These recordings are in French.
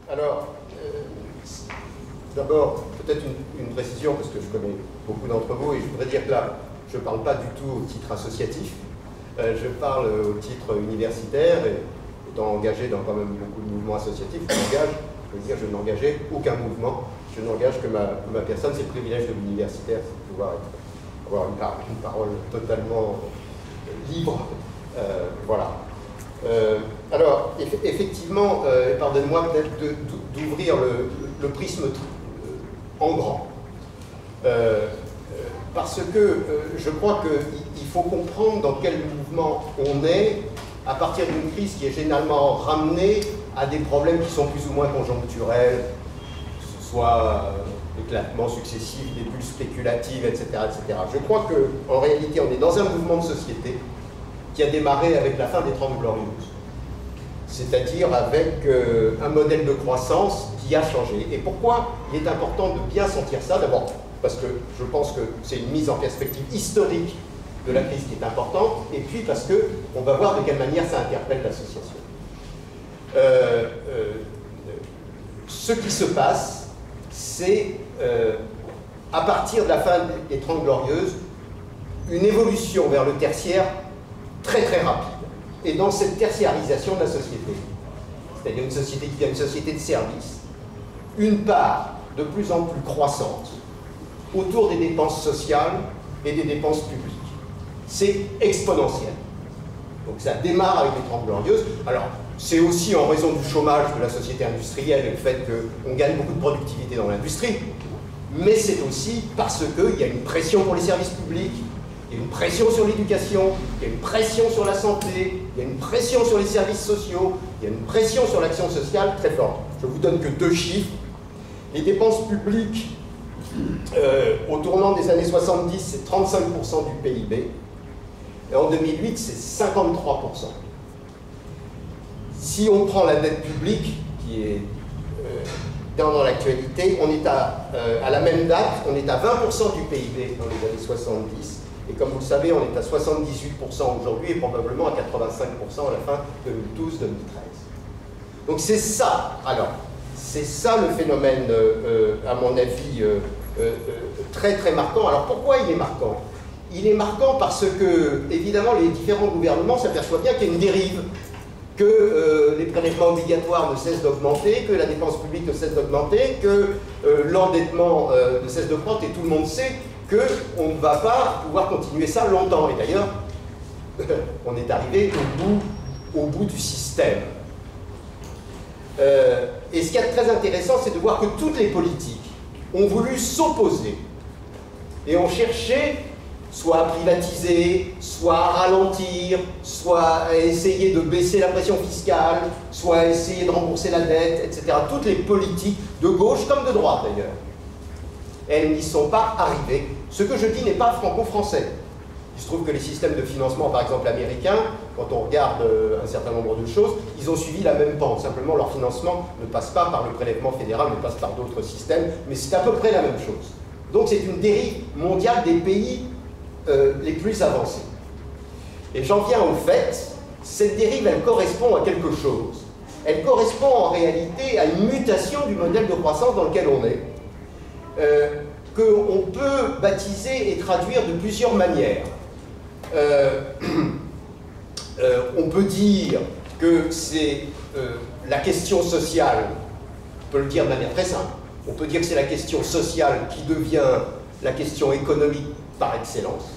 Alors, d'abord, peut-être une précision, parce que je connais beaucoup d'entre vous, et je voudrais dire que là, je ne parle pas du tout au titre associatif, je parle au titre universitaire, et étant engagé dans quand même beaucoup de mouvements associatifs, je n'engageais aucun mouvement, je n'engage que ma personne, c'est le privilège de l'universitaire, c'est de pouvoir avoir une parole totalement libre, voilà. Alors, effectivement, pardonnez-moi peut-être d'ouvrir le prisme en grand. Parce que je crois qu'il faut comprendre dans quel mouvement on est à partir d'une crise qui est généralement ramenée à des problèmes qui sont plus ou moins conjoncturels, que ce soit éclatements successifs, des bulles spéculatives, etc., etc. Je crois qu'en réalité, on est dans un mouvement de société qui a démarré avec la fin des 30 Glorieuses, c'est-à-dire avec un modèle de croissance qui a changé. Et pourquoi il est important de bien sentir ça? D'abord, parce que je pense que c'est une mise en perspective historique de la crise qui est importante, et puis parce qu'on va voir de quelle manière ça interpelle l'association. Ce qui se passe, c'est, à partir de la fin des 30 Glorieuses, une évolution vers le tertiaire très très rapide. Et dans cette tertiarisation de la société, c'est-à-dire une société qui devient une société de services, une part de plus en plus croissante autour des dépenses sociales et des dépenses publiques. C'est exponentiel. Donc ça démarre avec les 30 Glorieuses. Alors, c'est aussi en raison du chômage de la société industrielle et le fait qu'on gagne beaucoup de productivité dans l'industrie, mais c'est aussi parce qu'il y a une pression pour les services publics, il y a une pression sur l'éducation, il y a une pression sur la santé, il y a une pression sur les services sociaux, il y a une pression sur l'action sociale très forte. Je vous donne que 2 chiffres. Les dépenses publiques, au tournant des années 70, c'est 35% du PIB, et en 2008, c'est 53%. Si on prend la dette publique, qui est dans l'actualité, on est à la même date, on est à 20% du PIB dans les années 70, et comme vous le savez, on est à 78% aujourd'hui, et probablement à 85% à la fin 2012-2013. Donc c'est ça, alors, c'est ça le phénomène, à mon avis, très très marquant. Alors pourquoi il est marquant? Il est marquant parce que, évidemment, les différents gouvernements s'aperçoivent bien qu'il y a une dérive, que les prélèvements obligatoires ne cessent d'augmenter, que la dépense publique ne cesse d'augmenter, que l'endettement ne cesse de croître, et tout le monde sait qu'on ne va pas pouvoir continuer ça longtemps. Et d'ailleurs, on est arrivé au bout du système. Et ce qui est très intéressant, c'est de voir que toutes les politiques ont voulu s'opposer et ont cherché soit à privatiser, soit à ralentir, soit à essayer de baisser la pression fiscale, soit à essayer de rembourser la dette, etc. Toutes les politiques, de gauche comme de droite d'ailleurs, elles n'y sont pas arrivées. Ce que je dis n'est pas franco-français. Il se trouve que les systèmes de financement, par exemple américains, quand on regarde un certain nombre de choses, ils ont suivi la même pente. Simplement, leur financement ne passe pas par le prélèvement fédéral, mais passe par d'autres systèmes, mais c'est à peu près la même chose. Donc c'est une dérive mondiale des pays les plus avancés. Et j'en viens au fait, cette dérive, elle correspond à quelque chose. Elle correspond en réalité à une mutation du modèle de croissance dans lequel on est, qu'on peut baptiser et traduire de plusieurs manières. On peut dire que c'est la question sociale, on peut le dire de manière très simple, on peut dire que c'est la question sociale qui devient la question économique par excellence.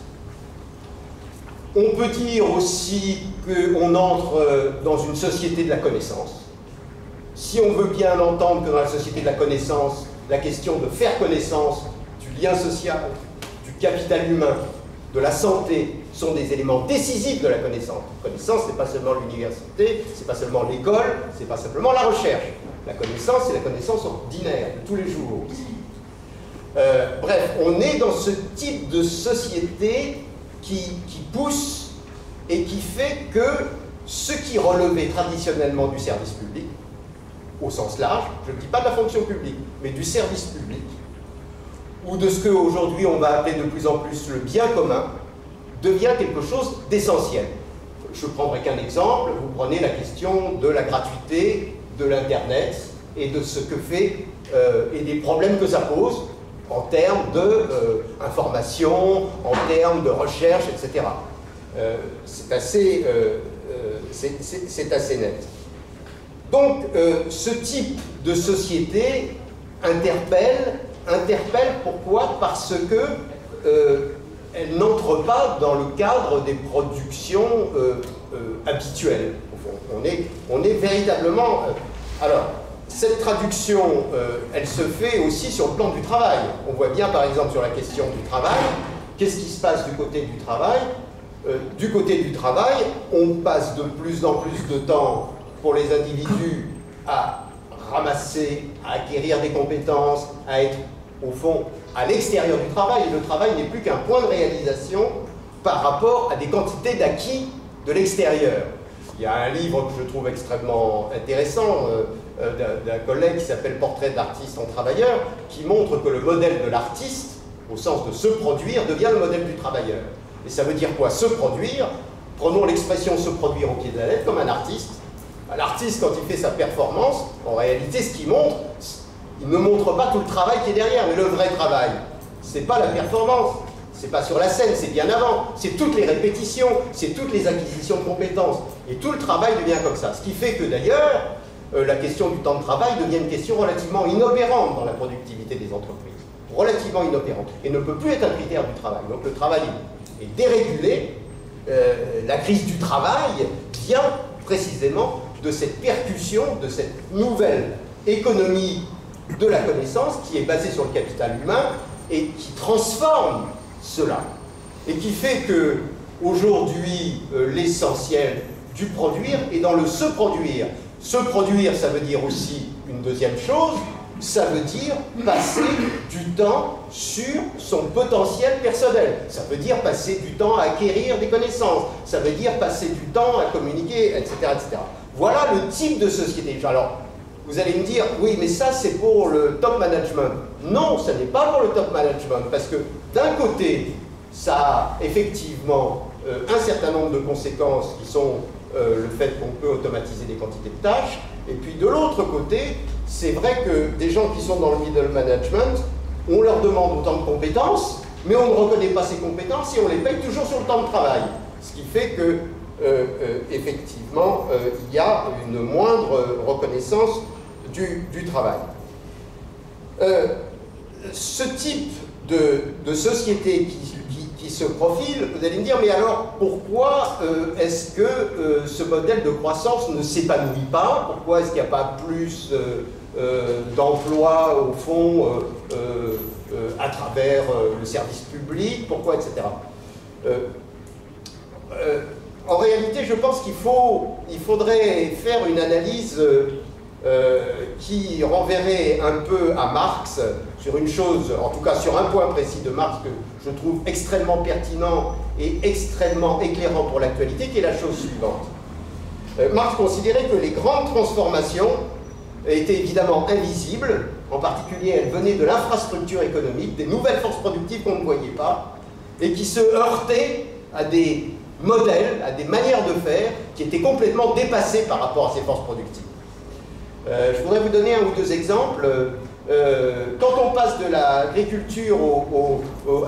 On peut dire aussi qu'on entre dans une société de la connaissance. Si on veut bien entendre que dans la société de la connaissance, la question de faire connaissance du lien social, du capital humain, de la santé, sont des éléments décisifs de la connaissance. La connaissance, ce n'est pas seulement l'université, ce n'est pas seulement l'école, ce n'est pas simplement la recherche. La connaissance, c'est la connaissance ordinaire, de tous les jours aussi. Bref, on est dans ce type de société qui pousse et qui fait que ce qui relevait traditionnellement du service public, au sens large, je ne dis pas de la fonction publique, mais du service public, ou de ce qu'aujourd'hui on va appeler de plus en plus le bien commun, devient quelque chose d'essentiel. Je ne prendrai qu'un exemple, vous prenez la question de la gratuité de l'Internet et de ce que fait et des problèmes que ça pose en termes d'information, en termes de recherche, etc. C'est assez net. Donc, ce type de société interpelle pourquoi? Parce que elle n'entre pas dans le cadre des productions habituelles. On est véritablement... alors, cette traduction, elle se fait aussi sur le plan du travail. On voit bien, par exemple, sur la question du travail, qu'est-ce qui se passe du côté du travail? Du côté du travail, on passe de plus en plus de temps pour les individus à ramasser, à acquérir des compétences, à être, au fond, à l'extérieur du travail. Et le travail n'est plus qu'un point de réalisation par rapport à des quantités d'acquis de l'extérieur. Il y a un livre que je trouve extrêmement intéressant d'un collègue qui s'appelle « Portrait d'artiste en travailleur » qui montre que le modèle de l'artiste, au sens de se produire, devient le modèle du travailleur. Et ça veut dire quoi? Se produire, prenons l'expression se produire au pied de la lettre, comme un artiste. L'artiste, quand il fait sa performance, en réalité, ce qu'il montre, il ne montre pas tout le travail qui est derrière, mais le vrai travail, c'est pas la performance, c'est pas sur la scène, c'est bien avant, c'est toutes les répétitions, c'est toutes les acquisitions de compétences, et tout le travail devient comme ça. Ce qui fait que d'ailleurs, la question du temps de travail devient une question relativement inopérante dans la productivité des entreprises, relativement inopérante, et ne peut plus être un critère du travail. Donc le travail est dérégulé, la crise du travail vient précisément de cette percussion, de cette nouvelle économie de la connaissance qui est basée sur le capital humain et qui transforme cela. Et qui fait que, aujourd'hui, l'essentiel du produire est dans le se produire. Se produire, ça veut dire aussi une deuxième chose, ça veut dire passer du temps sur son potentiel personnel. Ça veut dire passer du temps à acquérir des connaissances. Ça veut dire passer du temps à communiquer, etc., etc. Voilà le type de société. Alors, vous allez me dire, oui, mais ça, c'est pour le top management. Non, ce n'est pas pour le top management, parce que d'un côté, ça a effectivement un certain nombre de conséquences qui sont le fait qu'on peut automatiser des quantités de tâches, et puis de l'autre côté, c'est vrai que des gens qui sont dans le middle management, on leur demande autant de compétences, mais on ne reconnaît pas ces compétences et on les paye toujours sur le temps de travail. Ce qui fait que, effectivement, il y a une moindre reconnaissance du travail. Ce type de société qui se profile, vous allez me dire, mais alors pourquoi est-ce que ce modèle de croissance ne s'épanouit pas? Pourquoi est-ce qu'il n'y a pas plus d'emplois, au fond, à travers le service public? Pourquoi, etc. En réalité, je pense qu'il faudrait faire une analyse qui renverrait un peu à Marx sur une chose, en tout cas sur un point précis de Marx que je trouve extrêmement pertinent et extrêmement éclairant pour l'actualité, qui est la chose suivante. Marx considérait que les grandes transformations étaient évidemment invisibles, en particulier elles venaient de l'infrastructure économique, des nouvelles forces productives qu'on ne voyait pas, et qui se heurtaient à des modèles, à des manières de faire qui étaient complètement dépassées par rapport à ces forces productives. Je voudrais vous donner un ou deux exemples. Quand on passe de l'agriculture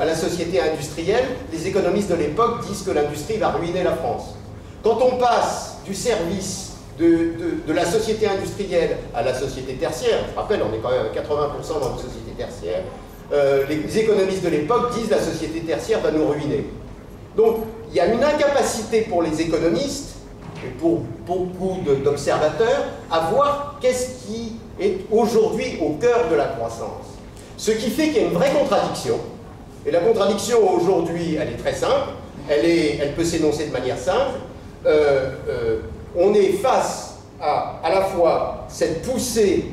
à la société industrielle, les économistes de l'époque disent que l'industrie va ruiner la France. Quand on passe du service de la société industrielle à la société tertiaire, je rappelle, on est quand même à 80% dans une société tertiaire, les économistes de l'époque disent que la société tertiaire va nous ruiner. Donc, il y a une incapacité pour les économistes et pour beaucoup d'observateurs à voir qu'est-ce qui est aujourd'hui au cœur de la croissance. Ce qui fait qu'il y a une vraie contradiction. Et la contradiction aujourd'hui, elle est très simple, elle peut s'énoncer de manière simple. On est face à la fois cette poussée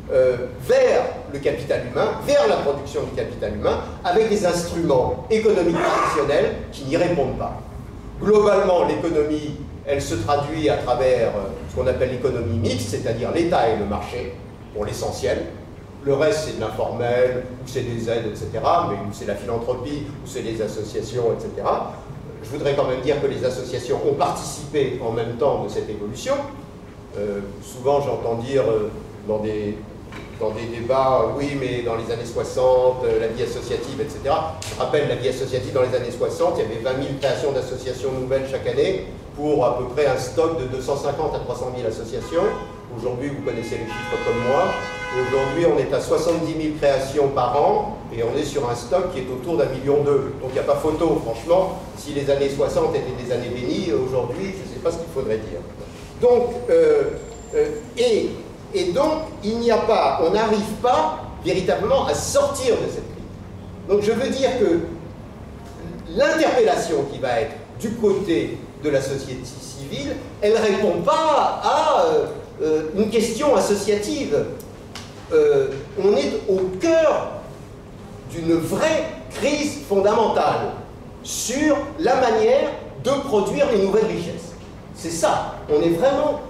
vers le capital humain, vers la production du capital humain, avec des instruments économiques traditionnels qui n'y répondent pas. Globalement, l'économie, elle se traduit à travers ce qu'on appelle l'économie mixte, c'est-à-dire l'État et le marché, pour l'essentiel. Le reste, c'est de l'informel, ou c'est des aides, etc., mais ou c'est la philanthropie, ou c'est les associations, etc. Je voudrais quand même dire que les associations ont participé en même temps de cette évolution. Souvent, j'entends dire dans des débats, oui, mais dans les années 60, la vie associative, etc. Je rappelle, la vie associative dans les années 60, il y avait 20 000 créations d'associations nouvelles chaque année pour à peu près un stock de 250 à 300 000 associations. Aujourd'hui, vous connaissez les chiffres comme moi. Aujourd'hui, on est à 70 000 créations par an et on est sur un stock qui est autour d'1,2 million. Donc il n'y a pas photo, franchement. Si les années 60 étaient des années bénies, aujourd'hui, je ne sais pas ce qu'il faudrait dire. Donc, et donc, il n'y a pas, on n'arrive pas véritablement à sortir de cette crise. Donc je veux dire que l'interpellation qui va être du côté de la société civile, elle ne répond pas à une question associative. On est au cœur d'une vraie crise fondamentale sur la manière de produire les nouvelles richesses. C'est ça, on est vraiment...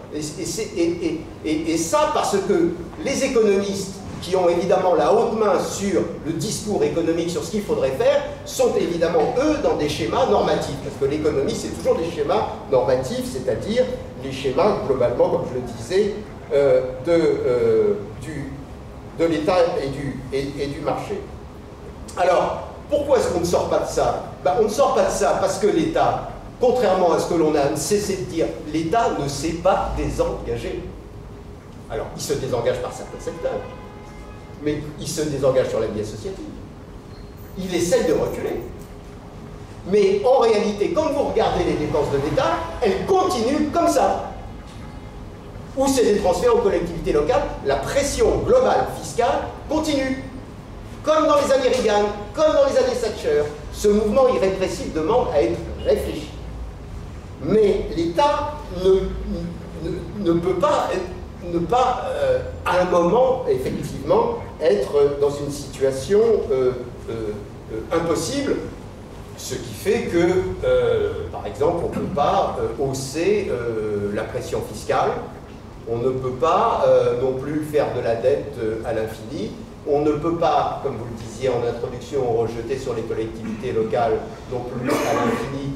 Et ça parce que les économistes qui ont évidemment la haute main sur le discours économique, sur ce qu'il faudrait faire, sont évidemment, eux, dans des schémas normatifs. Parce que l'économie, c'est toujours des schémas normatifs, c'est-à-dire les schémas, globalement, comme je le disais, de l'État et du marché. Alors, pourquoi est-ce qu'on ne sort pas de ça? On ne sort pas de ça parce que l'État, contrairement à ce que l'on a cessé de dire, l'État ne s'est pas désengagé. Alors, il se désengage par certains secteurs, mais il se désengage sur la vie associative. Il essaie de reculer. Mais en réalité, quand vous regardez les dépenses de l'État, elles continuent comme ça. Ou c'est des transferts aux collectivités locales, la pression globale fiscale continue. Comme dans les années Reagan, comme dans les années Thatcher, ce mouvement irrépressible demande à être réfléchi. Mais l'État ne peut pas, à un moment, effectivement, être dans une situation impossible, ce qui fait que, par exemple, on ne peut pas hausser la pression fiscale, on ne peut pas non plus faire de la dette à l'infini, on ne peut pas, comme vous le disiez en introduction, rejeter sur les collectivités locales non plus à l'infini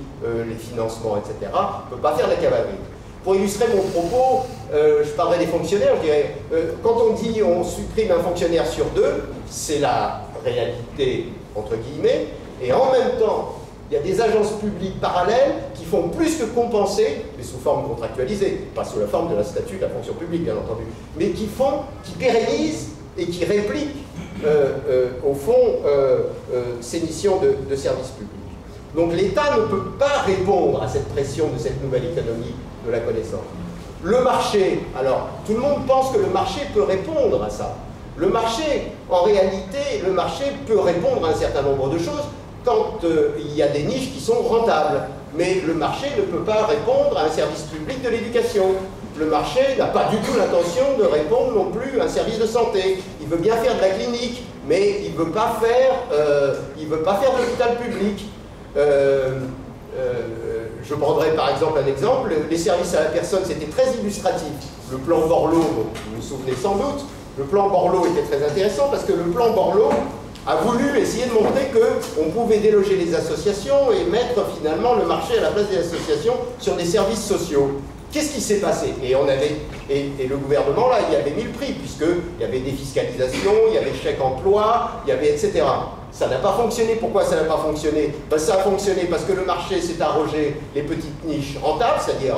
les financements, etc. On ne peut pas faire de la cavalerie. Pour illustrer mon propos, je parlerai des fonctionnaires, je dirais, quand on dit on supprime un fonctionnaire sur deux, c'est la réalité, entre guillemets, et en même temps, il y a des agences publiques parallèles qui font plus que compenser, mais sous forme contractualisée, pas sous la forme de la statut de la fonction publique, bien entendu, mais qui pérennisent et qui répliquent, au fond, ces missions de service public. Donc l'État ne peut pas répondre à cette pression de cette nouvelle économie de la connaissance. Le marché, alors, tout le monde pense que le marché peut répondre à ça. Le marché, en réalité, le marché peut répondre à un certain nombre de choses quand il y a des niches qui sont rentables. Mais le marché ne peut pas répondre à un service public de l'éducation. Le marché n'a pas du tout l'intention de répondre non plus à un service de santé. Il veut bien faire de la clinique, mais il ne veut pas faire de l'hôpital public. Je prendrai par exemple un exemple, les services à la personne, c'était très illustratif. Le plan Borloo, vous vous souvenez sans doute, le plan Borloo était très intéressant parce que le plan Borloo a voulu essayer de montrer qu'on pouvait déloger les associations et mettre finalement le marché à la place des associations sur des services sociaux. Qu'est-ce qui s'est passé? Et le gouvernement, là, il avait mis le prix, puisqu'il y avait défiscalisation, il y avait chèque emploi, il y avait etc. Ça n'a pas fonctionné. Pourquoi ça n'a pas fonctionné? Ça a fonctionné parce que le marché s'est arrogé les petites niches rentables, c'est-à-dire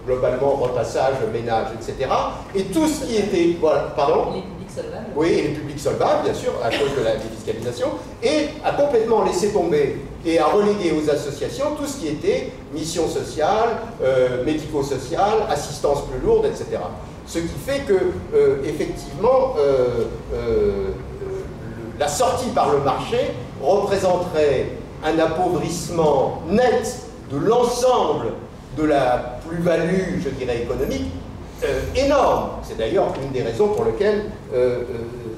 globalement repassage, ménage, etc. Et tout ce qui était... Voilà, pardon? Les publics solvables. Oui, et les publics solvables, bien sûr, à cause de la défiscalisation, et a complètement laissé tomber et a relégué aux associations tout ce qui était mission sociale, médico-sociale, assistance plus lourde, etc. Ce qui fait que, effectivement, la sortie par le marché représenterait un appauvrissement net de l'ensemble de la plus-value, je dirais, économique, énorme. C'est d'ailleurs une des raisons pour lesquelles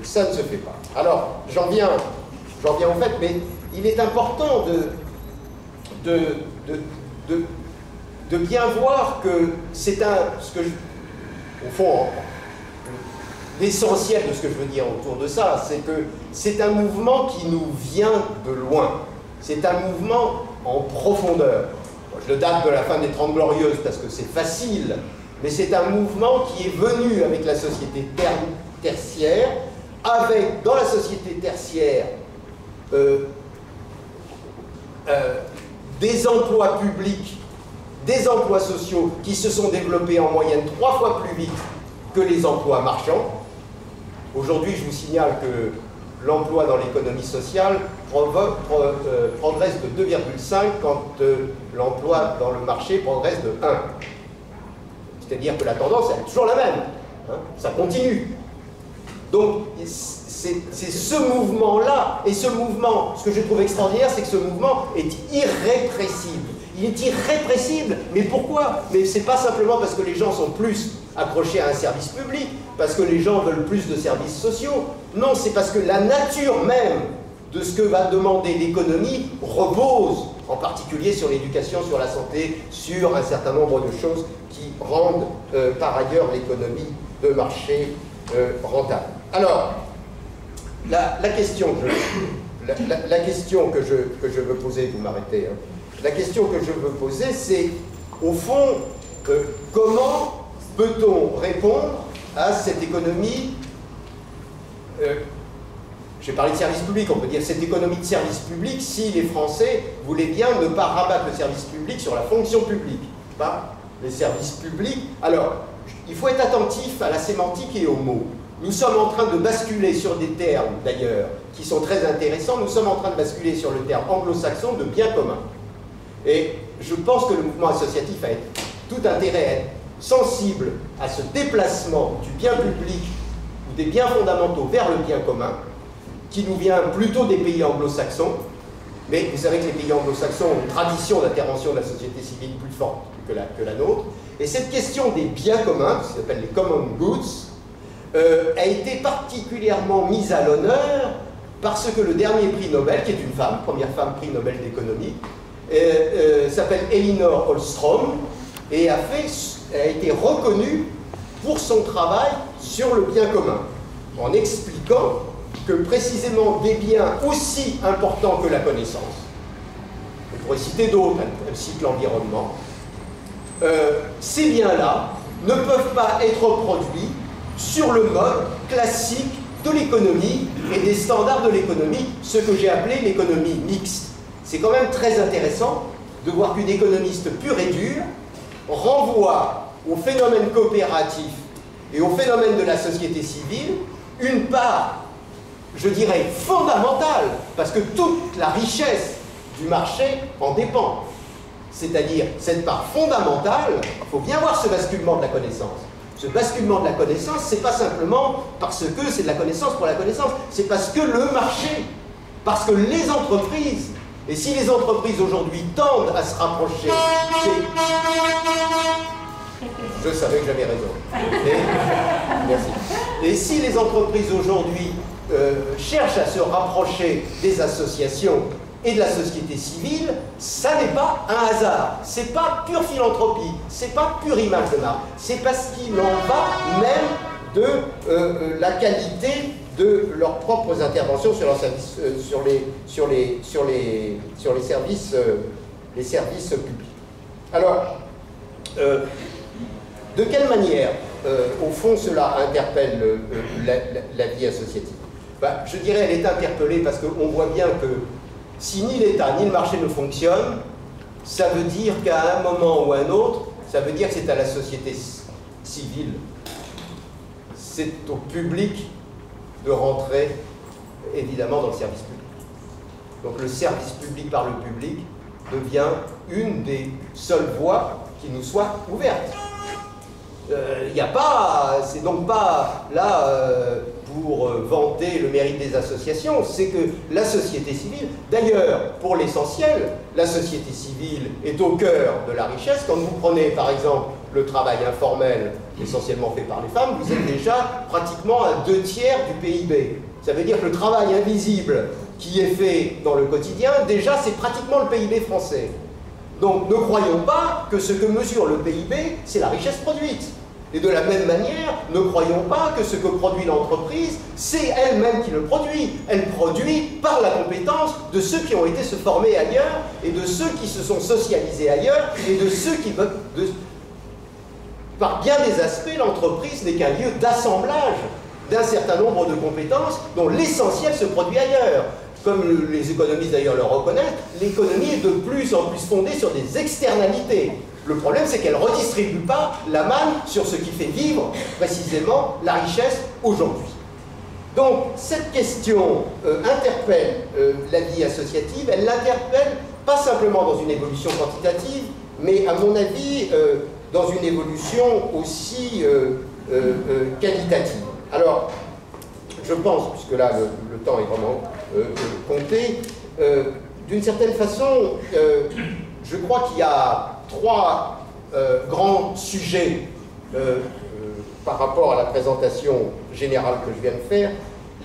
ça ne se fait pas. Alors, j'en viens au fait, mais il est important de bien voir que c'est au fond, l'essentiel de ce que je veux dire autour de ça, c'est que c'est un mouvement qui nous vient de loin. C'est un mouvement en profondeur. Je le date de la fin des 30 Glorieuses parce que c'est facile, mais c'est un mouvement qui est venu avec la société tertiaire, avec dans la société tertiaire des emplois publics, des emplois sociaux qui se sont développés en moyenne 3 fois plus vite que les emplois marchands. Aujourd'hui, je vous signale que l'emploi dans l'économie sociale progresse de 2,5 quand l'emploi dans le marché progresse de 1. C'est-à-dire que la tendance elle est toujours la même, hein, ça continue. Donc c'est ce mouvement-là, et ce mouvement, ce que je trouve extraordinaire, c'est que ce mouvement est irrépressible. Il est irrépressible, mais pourquoi? Mais c'est pas simplement parce que les gens sont plus accrochés à un service public, parce que les gens veulent plus de services sociaux. Non, c'est parce que la nature même de ce que va demander l'économie repose, en particulier sur l'éducation, sur la santé, sur un certain nombre de choses qui rendent par ailleurs l'économie de marché rentable. Alors, la question que je veux poser, vous m'arrêtez, hein, la question que je veux poser, c'est, au fond, comment peut-on répondre à cette économie, j'ai parlé de service public, on peut dire cette économie de service public, si les Français voulaient bien ne pas rabattre le service public sur la fonction publique, pas les services publics. Alors, il faut être attentif à la sémantique et aux mots. Nous sommes en train de basculer sur des termes, d'ailleurs, qui sont très intéressants. Nous sommes en train de basculer sur le terme anglo-saxon de bien commun. Et je pense que le mouvement associatif a tout intérêt à être sensible à ce déplacement du bien public ou des biens fondamentaux vers le bien commun, qui nous vient plutôt des pays anglo-saxons. Mais vous savez que les pays anglo-saxons ont une tradition d'intervention de la société civile plus forte que la nôtre. Et cette question des biens communs, ce qui s'appelle les common goods, a été particulièrement mise à l'honneur parce que le dernier prix Nobel, qui est une femme, première femme prix Nobel d'économie, s'appelle Elinor Ostrom et a été reconnue pour son travail sur le bien commun, en expliquant que précisément des biens aussi importants que la connaissance, on pourrait citer d'autres, elle cite l'environnement, ces biens-là ne peuvent pas être produits sur le mode classique de l'économie et des standards de l'économie, ce que j'ai appelé l'économie mixte. C'est quand même très intéressant de voir qu'une économiste pure et dure renvoie au phénomène coopératif et au phénomène de la société civile une part, je dirais, fondamentale, parce que toute la richesse du marché en dépend. C'est-à-dire, cette part fondamentale, il faut bien voir ce basculement de la connaissance. Ce basculement de la connaissance, c'est pas simplement parce que c'est de la connaissance pour la connaissance, c'est parce que le marché, parce que les entreprises, et si les entreprises aujourd'hui tendent à se rapprocher, je savais que j'avais raison. Merci. Et si les entreprises aujourd'hui cherchent à se rapprocher des associations et de la société civile, ça n'est pas un hasard, c'est pas pure philanthropie, c'est pas pure image de marque, c'est parce qu'il en va même de la qualité de leurs propres interventions sur leurs services, sur les services publics. Alors, de quelle manière, au fond, cela interpelle la vie associative? Ben, je dirais elle est interpellée parce qu'on voit bien que si ni l'État ni le marché ne fonctionnent, ça veut dire qu'à un moment ou à un autre, ça veut dire que c'est à la société civile, c'est au public de rentrer évidemment dans le service public. Donc le service public par le public devient une des seules voies qui nous soit ouverte. Il n'y a pas, c'est donc pas là pour vanter le mérite des associations, c'est que la société civile, d'ailleurs pour l'essentiel, la société civile est au cœur de la richesse. Quand vous prenez par exemple le travail informel, essentiellement fait par les femmes, vous êtes déjà pratiquement à 2/3 du PIB. Ça veut dire que le travail invisible qui est fait dans le quotidien, déjà c'est pratiquement le PIB français. Donc ne croyons pas que ce que mesure le PIB, c'est la richesse produite. Et de la même manière, ne croyons pas que ce que produit l'entreprise, c'est elle-même qui le produit. Elle produit par la compétence de ceux qui ont été se former ailleurs, et de ceux qui se sont socialisés ailleurs, et de ceux qui veulent... Par bien des aspects, l'entreprise n'est qu'un lieu d'assemblage d'un certain nombre de compétences dont l'essentiel se produit ailleurs. Comme les économistes d'ailleurs le reconnaissent, l'économie est de plus en plus fondée sur des externalités. Le problème, c'est qu'elle ne redistribue pas la manne sur ce qui fait vivre précisément la richesse aujourd'hui. Donc, cette question interpelle la vie associative, elle l'interpelle pas simplement dans une évolution quantitative, mais à mon avis, dans une évolution aussi qualitative. Alors, je pense, puisque là le temps est vraiment compté, d'une certaine façon, je crois qu'il y a trois grands sujets par rapport à la présentation générale que je viens de faire.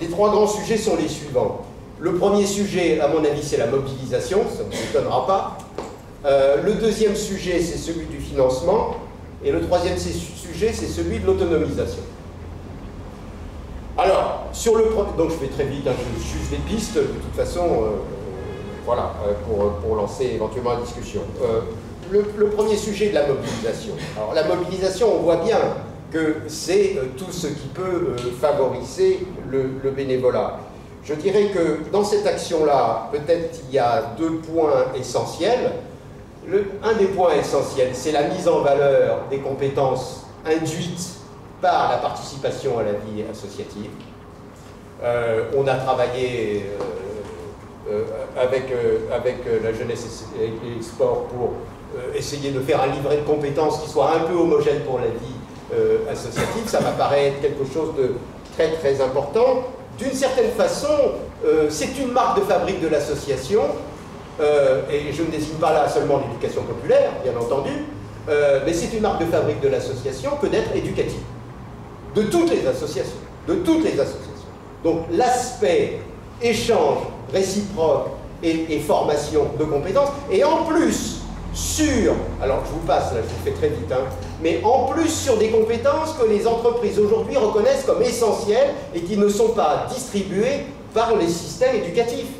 Les trois grands sujets sont les suivants. Le premier sujet, à mon avis, c'est la mobilisation, ça ne vous étonnera pas. Le deuxième sujet, c'est celui du financement. Et le troisième sujet, c'est celui de l'autonomisation. Alors, sur le premier... Donc je vais très vite, hein, je juge les pistes, de toute façon, voilà, pour lancer éventuellement la discussion. Le premier sujet de la mobilisation. Alors la mobilisation, on voit bien que c'est tout ce qui peut favoriser le bénévolat. Je dirais que dans cette action-là, peut-être il y a deux points essentiels. Un des points essentiels, c'est la mise en valeur des compétences induites par la participation à la vie associative. On a travaillé avec la jeunesse et les sports pour essayer de faire un livret de compétences qui soit un peu homogène pour la vie associative. Ça m'apparaît être quelque chose de très très important. D'une certaine façon, c'est une marque de fabrique de l'association, et je ne désigne pas là seulement l'éducation populaire, bien entendu, mais c'est une marque de fabrique de l'association que d'être éducative. De toutes les associations. De toutes les associations. Donc l'aspect échange réciproque et formation de compétences, et en plus sur, alors je vous passe là, je vous fais très vite, hein, mais en plus sur des compétences que les entreprises aujourd'hui reconnaissent comme essentielles et qui ne sont pas distribuées par les systèmes éducatifs.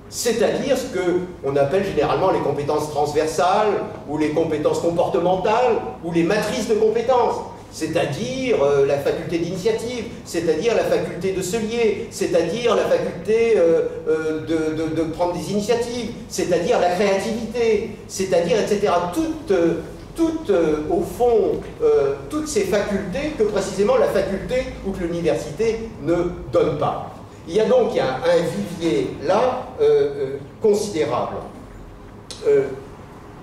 C'est-à-dire ce qu'on appelle généralement les compétences transversales, ou les compétences comportementales, ou les matrices de compétences. C'est-à-dire la faculté d'initiative, c'est-à-dire la faculté de se lier, c'est-à-dire la faculté de prendre des initiatives, c'est-à-dire la créativité, c'est-à-dire, etc. Au fond, toutes ces facultés que précisément la faculté ou que l'université ne donne pas. Il y a donc un vivier là considérable.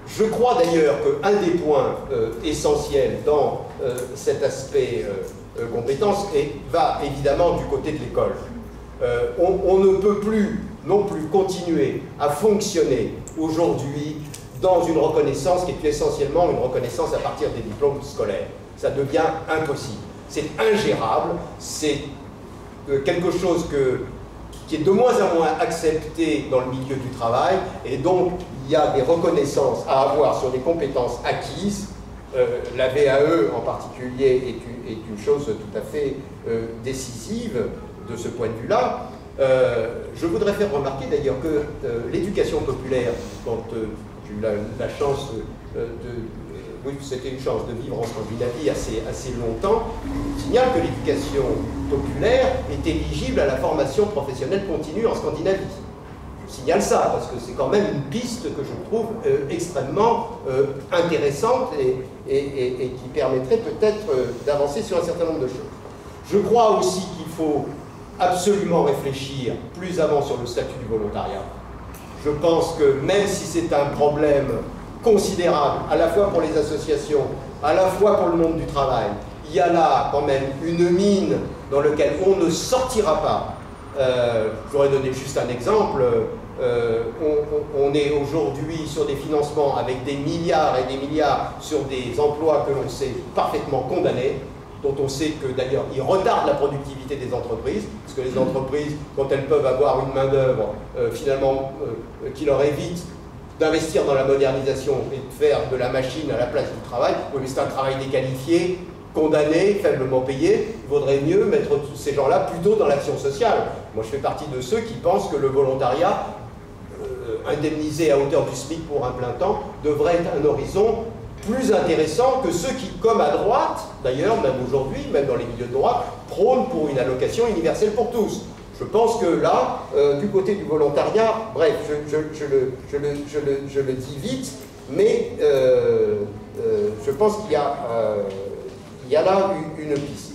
Je crois d'ailleurs qu'un des points essentiels dans cet aspect compétence va évidemment du côté de l'école. On ne peut plus non plus continuer à fonctionner aujourd'hui dans une reconnaissance qui est essentiellement une reconnaissance à partir des diplômes scolaires. Ça devient impossible. C'est ingérable, c'est quelque chose qui est de moins en moins accepté dans le milieu du travail, et donc il y a des reconnaissances à avoir sur des compétences acquises. La VAE en particulier est une chose tout à fait décisive de ce point de vue-là. Je voudrais faire remarquer d'ailleurs que l'éducation populaire, quand j'ai eu la chance oui, c'était une chance de vivre en Scandinavie assez longtemps, signale que l'éducation populaire est éligible à la formation professionnelle continue en Scandinavie. Je signale ça parce que c'est quand même une piste que je trouve extrêmement intéressante et qui permettrait peut-être d'avancer sur un certain nombre de choses. Je crois aussi qu'il faut absolument réfléchir plus avant sur le statut du volontariat. Je pense que même si c'est un problème considérable, à la fois pour les associations, à la fois pour le monde du travail, il y a là quand même une mine dans laquelle on ne sortira pas. Je voudrais donner juste un exemple. On est aujourd'hui sur des financements avec des milliards et des milliards sur des emplois que l'on sait parfaitement condamnés, dont on sait que d'ailleurs ils retardent la productivité des entreprises, parce que les entreprises, quand elles peuvent avoir une main-d'œuvre finalement qui leur évite d'investir dans la modernisation et de faire de la machine à la place du travail, oui, mais c'est un travail déqualifié, condamné, faiblement payé. Il vaudrait mieux mettre tous ces gens-là plutôt dans l'action sociale. Moi, je fais partie de ceux qui pensent que le volontariat, indemnisé à hauteur du SMIC pour un plein temps, devrait être un horizon plus intéressants que ceux qui, comme à droite, d'ailleurs, même aujourd'hui, même dans les milieux de droite, prônent pour une allocation universelle pour tous. Je pense que là, du côté du volontariat, bref, je le dis vite, mais je pense qu'il y a là une piste.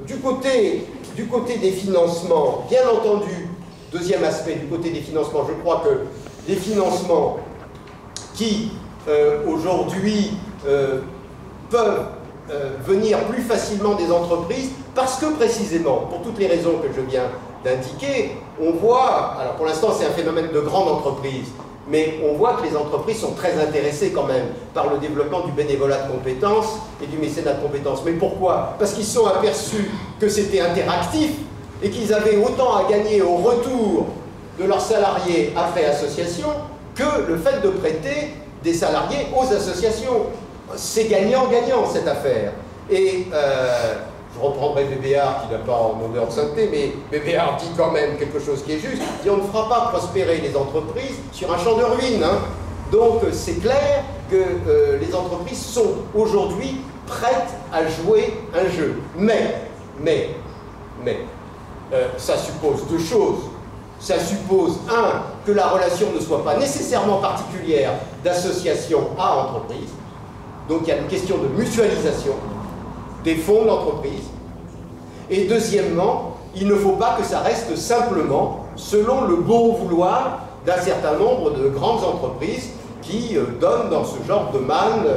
Du côté des financements, bien entendu, deuxième aspect, du côté des financements, je crois que les financements qui, aujourd'hui, peuvent venir plus facilement des entreprises, parce que précisément, pour toutes les raisons que je viens d'indiquer, on voit, alors pour l'instant c'est un phénomène de grande entreprise, mais on voit que les entreprises sont très intéressées quand même par le développement du bénévolat de compétences et du mécénat de compétences. Mais pourquoi? Parce qu'ils sont aperçus que c'était interactif et qu'ils avaient autant à gagner au retour de leurs salariés après association que le fait de prêter des salariés aux associations. C'est gagnant-gagnant cette affaire. Et je reprendrai Bébéard qui n'a pas en honneur de sainteté, mais Bébéard dit quand même quelque chose qui est juste. Il dit on ne fera pas prospérer les entreprises sur un champ de ruines. Hein. Donc c'est clair que les entreprises sont aujourd'hui prêtes à jouer un jeu. Mais, ça suppose deux choses. Ça suppose, un, que la relation ne soit pas nécessairement particulière d'association à entreprise. Donc il y a une question de mutualisation des fonds de l'entreprise. Et deuxièmement, il ne faut pas que ça reste simplement selon le bon vouloir d'un certain nombre de grandes entreprises qui donnent dans ce genre de manne,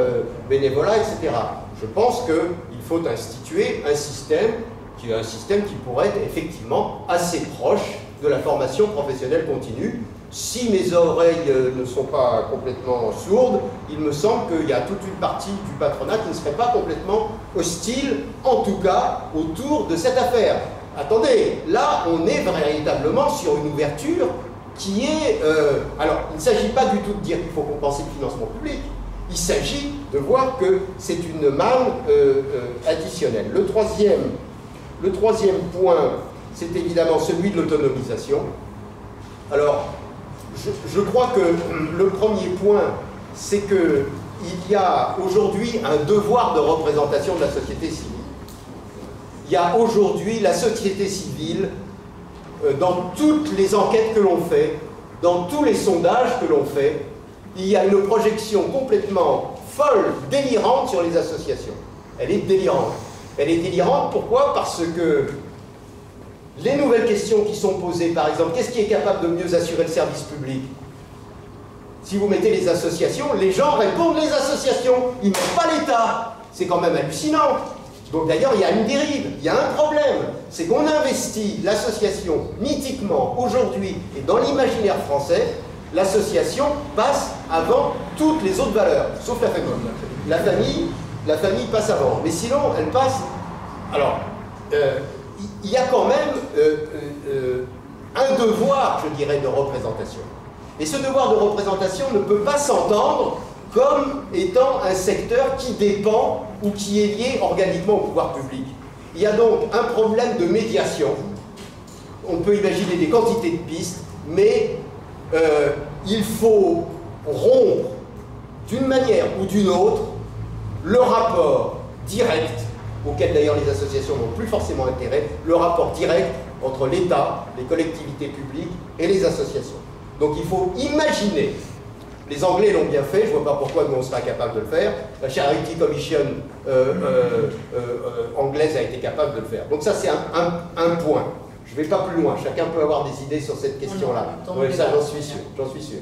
bénévolat, etc. Je pense qu'il faut instituer un système qui pourrait être effectivement assez proche de la formation professionnelle continue. Si mes oreilles ne sont pas complètement sourdes, il me semble qu'il y a toute une partie du patronat qui ne serait pas complètement hostile, en tout cas, autour de cette affaire. Attendez, là, on est véritablement sur une ouverture qui est... alors, il ne s'agit pas du tout de dire qu'il faut compenser le financement public, il s'agit de voir que c'est une manne additionnelle. Le troisième point, c'est évidemment celui de l'autonomisation. Alors, je crois que le premier point, c'est qu'il y a aujourd'hui un devoir de représentation de la société civile. Il y a aujourd'hui la société civile, dans toutes les enquêtes que l'on fait, dans tous les sondages que l'on fait, il y a une projection complètement folle, délirante sur les associations. Elle est délirante. Elle est délirante, pourquoi? Parce que les nouvelles questions qui sont posées, par exemple, qu'est-ce qui est capable de mieux assurer le service public? Si vous mettez les associations, les gens répondent les associations, ils ne mettent pas l'État. C'est quand même hallucinant. Donc d'ailleurs, il y a une dérive, il y a un problème. C'est qu'on investit l'association mythiquement aujourd'hui et dans l'imaginaire français, l'association passe avant toutes les autres valeurs, sauf la famille. La famille passe avant, mais sinon, elle passe... Alors, il y a quand même un devoir, je dirais, de représentation. Et ce devoir de représentation ne peut pas s'entendre comme étant un secteur qui dépend ou qui est lié organiquement au pouvoir public. Il y a donc un problème de médiation. On peut imaginer des quantités de pistes, mais il faut rompre d'une manière ou d'une autre le rapport direct, auquel d'ailleurs les associations n'ont plus forcément intérêt, le rapport direct entre l'État, les collectivités publiques et les associations. Donc il faut imaginer, les Anglais l'ont bien fait, je ne vois pas pourquoi nous on sera capable de le faire, la Charity Commission anglaise a été capable de le faire. Donc ça c'est un point. Je ne vais pas plus loin, chacun peut avoir des idées sur cette question-là. Oui, ça j'en suis sûr.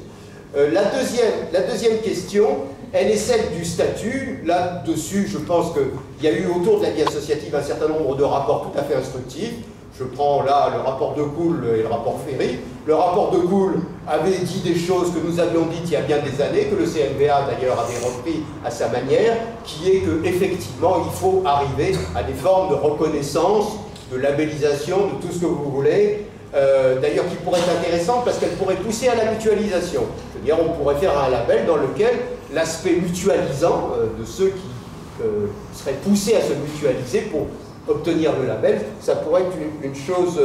La deuxième question, elle est celle du statut. Là-dessus, je pense qu'il y a eu autour de la vie associative un certain nombre de rapports tout à fait instructifs. Je prends là le rapport de Cool et le rapport Ferry. Le rapport de Cool avait dit des choses que nous avions dites il y a bien des années, que le CNVA d'ailleurs avait repris à sa manière, qui est qu'effectivement il faut arriver à des formes de reconnaissance, de labellisation, de tout ce que vous voulez, d'ailleurs qui pourrait être intéressante parce qu'elle pourrait pousser à la mutualisation. C'est-à-dire on pourrait faire un label dans lequel l'aspect mutualisant de ceux qui seraient poussés à se mutualiser pour obtenir le label, ça pourrait être une chose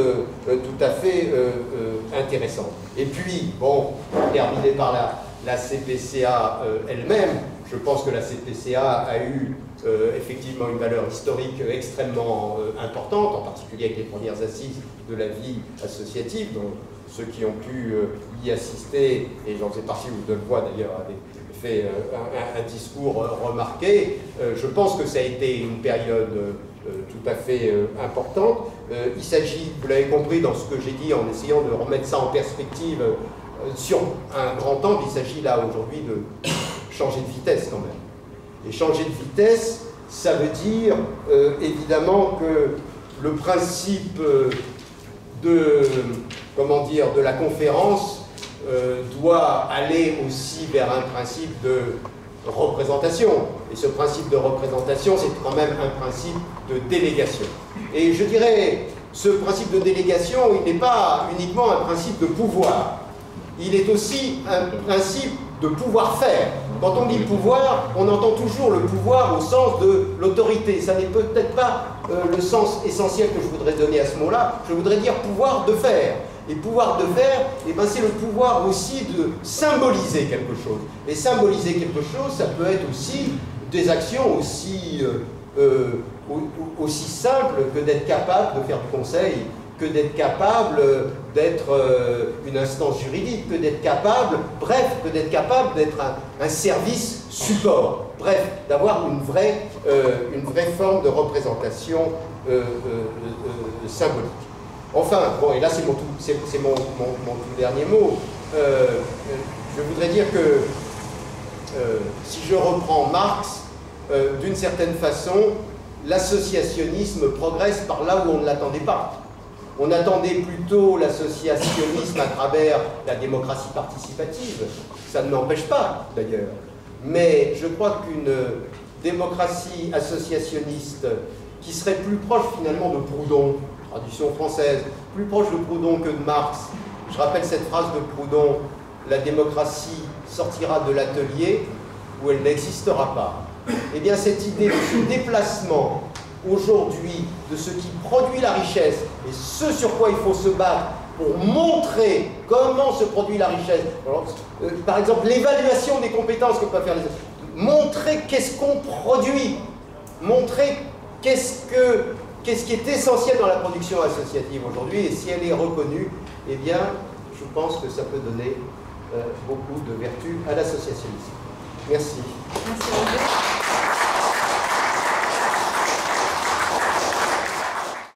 tout à fait intéressante. Et puis, bon, terminé par la CPCA elle-même, Je pense que la CPCA a eu effectivement une valeur historique extrêmement importante, en particulier avec les premières assises de la vie associative, dont ceux qui ont pu y assister, et j'en fais partie, vous Delevoye d'ailleurs avait fait un discours remarqué. Je pense que ça a été une période tout à fait importante. Il s'agit, vous l'avez compris dans ce que j'ai dit, en essayant de remettre ça en perspective sur un grand temps, il s'agit là aujourd'hui de changer de vitesse quand même. Et changer de vitesse, ça veut dire évidemment que le principe de la conférence doit aller aussi vers un principe de représentation. Et ce principe de représentation, c'est quand même un principe de délégation. Et je dirais, ce principe de délégation, il n'est pas uniquement un principe de pouvoir. Il est aussi un principe de pouvoir faire. Quand on dit pouvoir, on entend toujours le pouvoir au sens de l'autorité. Ça n'est peut-être pas le sens essentiel que je voudrais donner à ce mot-là. Je voudrais dire pouvoir de faire. Et pouvoir de faire, eh ben, c'est le pouvoir aussi de symboliser quelque chose. Et symboliser quelque chose, ça peut être aussi des actions aussi simples que d'être capable de faire du conseil, que d'être capable d'être une instance juridique, que d'être capable, bref, que d'être capable d'être un service support, bref, d'avoir une vraie forme de représentation symbolique. Enfin, bon, et là c'est mon tout dernier mot, je voudrais dire que si je reprends Marx, d'une certaine façon, l'associationnisme progresse par là où on ne l'attendait pas. On attendait plutôt l'associationnisme à travers la démocratie participative. Ça ne m'empêche pas, d'ailleurs. Mais je crois qu'une démocratie associationniste qui serait plus proche, finalement, de Proudhon, tradition française, plus proche de Proudhon que de Marx. Je rappelle cette phrase de Proudhon, « La démocratie sortira de l'atelier où elle n'existera pas ». Eh bien, cette idée de ce déplacement aujourd'hui de ce qui produit la richesse et ce sur quoi il faut se battre pour montrer comment se produit la richesse. Alors, par exemple, l'évaluation des compétences que peuvent faire les autres. Montrer qu'est-ce qu'on produit, montrer qu'est-ce qui est essentiel dans la production associative aujourd'hui, et si elle est reconnue, eh bien, je pense que ça peut donner beaucoup de vertu à l'associationnisme. Merci. Merci.